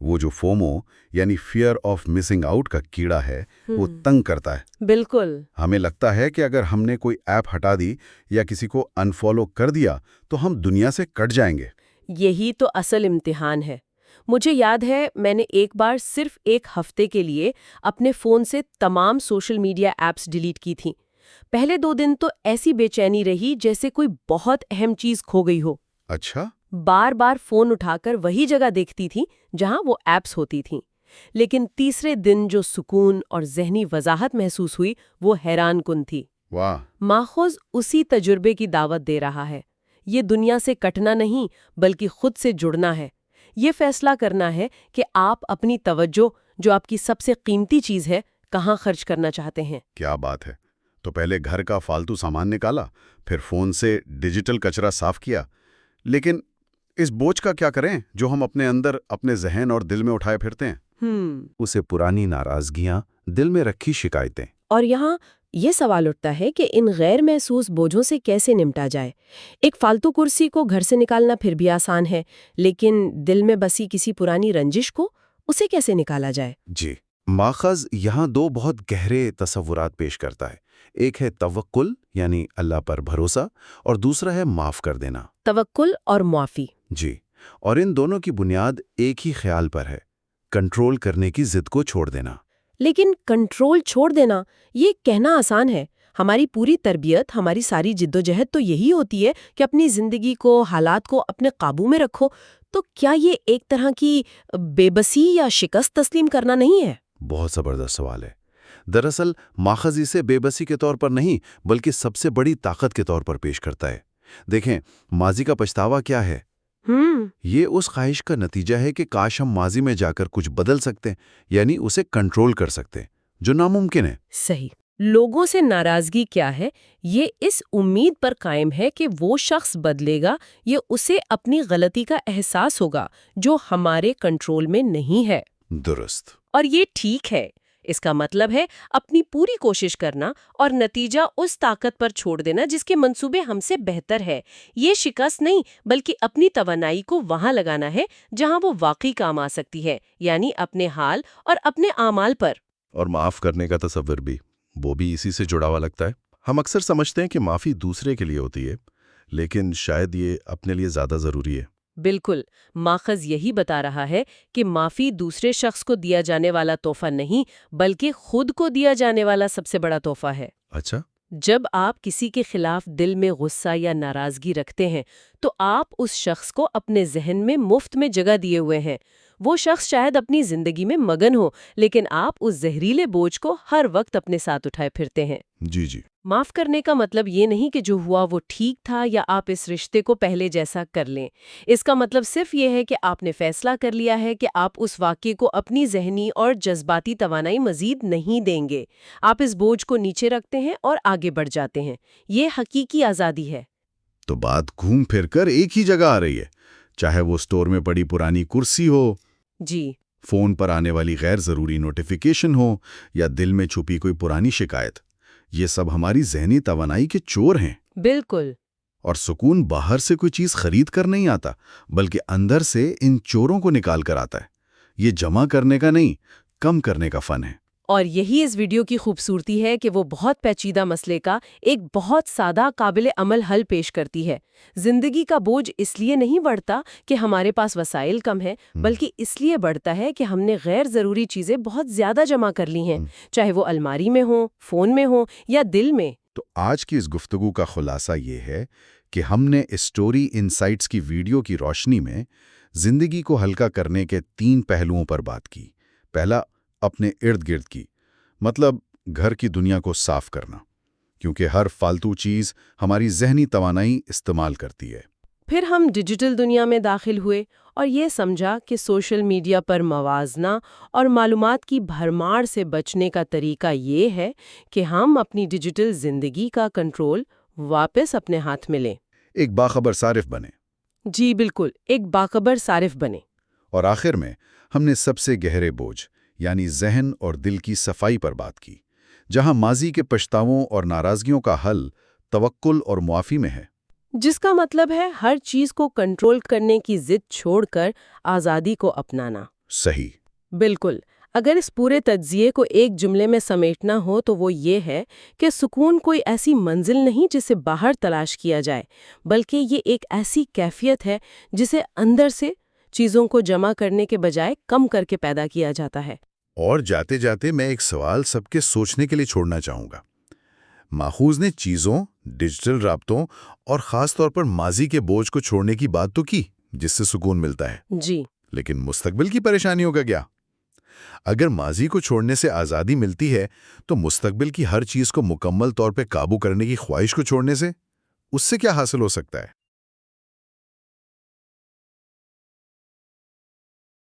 وہ جو فومو یعنی فیئر آف مسنگ آؤٹ کا کیڑا ہے وہ تنگ کرتا ہے۔ بالکل۔ ہمیں لگتا ہے کہ اگر ہم نے کوئی ایپ ہٹا دی یا کسی کو انفالو کر دیا تو ہم دنیا سے کٹ جائیں گے۔ یہی تو اصل امتحان ہے۔ مجھے یاد ہے میں نے ایک بار صرف ایک ہفتے کے لیے اپنے فون سے تمام سوشل میڈیا ایپس ڈیلیٹ کی تھیں۔ پہلے 2 دن تو ایسی بے چینی رہی جیسے کوئی بہت اہم چیز کھو گئی ہو۔ اچھا؟ بار بار فون اٹھا کر وہی جگہ دیکھتی تھی جہاں وہ ایپس ہوتی تھیں، لیکن تیسرے دن جو سکون اور ذہنی وضاحت محسوس ہوئی وہ حیران کن تھی۔ واہ! ماخوذ اسی تجربے کی دعوت دے رہا ہے۔ یہ دنیا سے کٹنا نہیں بلکہ خود سے جڑنا ہے۔ یہ فیصلہ کرنا ہے کہ آپ اپنی توجہ، جو آپ کی سب سے قیمتی چیز ہے، کہاں خرچ کرنا چاہتے ہیں۔ کیا بات ہے! تو پہلے گھر کا فالتو سامان نکالا، پھر فون سے ڈیجیٹل کچرا صاف کیا، لیکن اس بوجھ کا کیا کریں جو ہم اپنے اندر، اپنے ذہن اور دل میں اٹھائے پھرتے ہیں؟ اسے پرانی ناراضگیاں، دل میں رکھی شکایتیں۔ اور یہاں یہ سوال اٹھتا ہے کہ ان غیر محسوس بوجھوں سے کیسے نمٹا جائے۔ ایک فالتو کرسی کو گھر سے نکالنا پھر بھی آسان ہے، لیکن دل میں بسی کسی پرانی رنجش کو، اسے کیسے نکالا جائے؟ جی، ماخذ یہاں 2 بہت گہرے تصورات پیش کرتا ہے۔ ایک ہے توکل یعنی اللہ پر بھروسہ، اور دوسرا ہے معاف کر دینا۔ توکل اور معافی۔ جی، اور ان دونوں کی بنیاد ایک ہی خیال پر ہے، کنٹرول کرنے کی ضد کو چھوڑ دینا۔ لیکن کنٹرول چھوڑ دینا، یہ کہنا آسان ہے۔ ہماری پوری تربیت، ہماری ساری جدوجہد تو یہی ہوتی ہے کہ اپنی زندگی کو، حالات کو اپنے قابو میں رکھو۔ تو کیا یہ ایک طرح کی بے بسی یا شکست تسلیم کرنا نہیں ہے؟ بہت زبردست سوال ہے۔ دراصل ماخذ اسے بے بسی کے طور پر نہیں بلکہ سب سے بڑی طاقت کے طور پر پیش کرتا ہے۔ دیکھیں، ماضی کا پچھتاوا کیا ہے؟ یہ اس خواہش کا نتیجہ ہے کہ کاش ہم ماضی میں جا کر کچھ بدل سکتے، یعنی اسے کنٹرول کر سکتے، جو ناممکن ہے۔ صحیح۔ لوگوں سے ناراضگی کیا ہے؟ یہ اس امید پر قائم ہے کہ وہ شخص بدلے گا، یہ اسے اپنی غلطی کا احساس ہوگا جو ہمارے کنٹرول میں نہیں ہے۔ درست۔ اور یہ ٹھیک ہے۔ اس کا مطلب ہے اپنی پوری کوشش کرنا اور نتیجہ اس طاقت پر چھوڑ دینا جس کے منصوبے ہم سے بہتر ہے۔ یہ شکست نہیں بلکہ اپنی توانائی کو وہاں لگانا ہے جہاں وہ واقعی کام آ سکتی ہے، یعنی اپنے حال اور اپنے اعمال پر۔ اور معاف کرنے کا تصور بھی، وہ بھی اسی سے جڑا ہوا لگتا ہے۔ ہم اکثر سمجھتے ہیں کہ معافی دوسرے کے لیے ہوتی ہے، لیکن شاید یہ اپنے لیے زیادہ ضروری ہے۔ بالکل، ماخذ یہی بتا رہا ہے کہ معافی دوسرے شخص کو دیا جانے والا تحفہ نہیں بلکہ خود کو دیا جانے والا سب سے بڑا تحفہ ہے۔ اچھا؟ جب آپ کسی کے خلاف دل میں غصہ یا ناراضگی رکھتے ہیں تو آپ اس شخص کو اپنے ذہن میں مفت میں جگہ دیے ہوئے ہیں۔ وہ شخص شاید اپنی زندگی میں مگن ہو، لیکن آپ اس زہریلے بوجھ کو ہر وقت اپنے ساتھ اٹھائے پھرتے ہیں۔ جی جی۔ معاف کرنے کا مطلب یہ نہیں کہ جو ہوا وہ ٹھیک تھا یا آپ اس رشتے کو پہلے جیسا کر لیں۔ اس کا مطلب صرف یہ ہے کہ آپ نے فیصلہ کر لیا ہے کہ آپ اس واقعے کو اپنی ذہنی اور جذباتی توانائی مزید نہیں دیں گے۔ آپ اس بوجھ کو نیچے رکھتے ہیں اور آگے بڑھ جاتے ہیں۔ یہ حقیقی آزادی ہے۔ تو بات گھوم پھر کر ایک ہی جگہ آ رہی ہے، چاہے وہ اسٹور میں پڑی پرانی کرسی ہو، جی، فون پر آنے والی غیر ضروری نوٹیفیکیشن ہو، یا دل میں چھپی کوئی پرانی شکایت۔ یہ سب ہماری ذہنی توانائی کے چور ہیں۔ بالکل۔ اور سکون باہر سے کوئی چیز خرید کر نہیں آتا بلکہ اندر سے ان چوروں کو نکال کر آتا ہے۔ یہ جمع کرنے کا نہیں، کم کرنے کا فن ہے۔ اور یہی اس ویڈیو کی خوبصورتی ہے کہ وہ بہت پیچیدہ مسئلے کا ایک بہت سادہ قابل عمل حل پیش کرتی ہے۔ زندگی کا بوجھ اس لیے نہیں بڑھتا کہ ہمارے پاس وسائل کم ہیں، بلکہ اس لیے بڑھتا ہے کہ ہم نے غیر ضروری چیزیں بہت زیادہ جمع کر لی ہیں، چاہے وہ الماری میں ہوں، فون میں ہوں یا دل میں۔ تو آج کی اس گفتگو کا خلاصہ یہ ہے کہ ہم نے اسٹوری انسائٹس کی ویڈیو کی روشنی میں زندگی کو ہلکا کرنے کے 3 پہلوؤں پر بات کی۔ پہلا، اپنے ارد گرد کی، مطلب گھر کی دنیا کو صاف کرنا، کیونکہ ہر فالتو چیز ہماری ذہنی توانائی استعمال کرتی ہے۔ پھر ہم ڈیجیٹل دنیا میں داخل ہوئے اور یہ سمجھا کہ سوشل میڈیا پر موازنہ اور معلومات کی بھرمار سے بچنے کا طریقہ یہ ہے کہ ہم اپنی ڈیجیٹل زندگی کا کنٹرول واپس اپنے ہاتھ میں لیں۔ ایک باخبر صارف بنے۔ جی بالکل، ایک باخبر صارف بنے۔ اور آخر میں ہم نے سب سے گہرے بوجھ یعنی ذہن اور دل کی صفائی پر بات کی، جہاں ماضی کے پچھتاووں اور ناراضگیوں کا حل توکل اور معافی میں ہے۔ جس کا مطلب ہے ہر چیز کو کنٹرول کرنے کی ضد چھوڑ کر آزادی کو اپنانا۔ صحیح۔ بالکل۔ اگر اس پورے تجزیے کو ایک جملے میں سمیٹنا ہو تو وہ یہ ہے کہ سکون کوئی ایسی منزل نہیں جسے باہر تلاش کیا جائے، بلکہ یہ ایک ایسی کیفیت ہے جسے اندر سے چیزوں کو جمع کرنے کے بجائے کم کر کے پیدا کیا جاتا ہے۔ اور جاتے جاتے میں ایک سوال سب کے سوچنے کے لیے چھوڑنا چاہوں گا۔ ماخوذ نے چیزوں، ڈیجیٹل رابطوں اور خاص طور پر ماضی کے بوجھ کو چھوڑنے کی بات تو کی، جس سے سکون ملتا ہے۔ جی۔ لیکن مستقبل کی پریشانیوں کا کیا؟ اگر ماضی کو چھوڑنے سے آزادی ملتی ہے تو مستقبل کی ہر چیز کو مکمل طور پہ قابو کرنے کی خواہش کو چھوڑنے سے اس سے کیا حاصل ہو سکتا ہے؟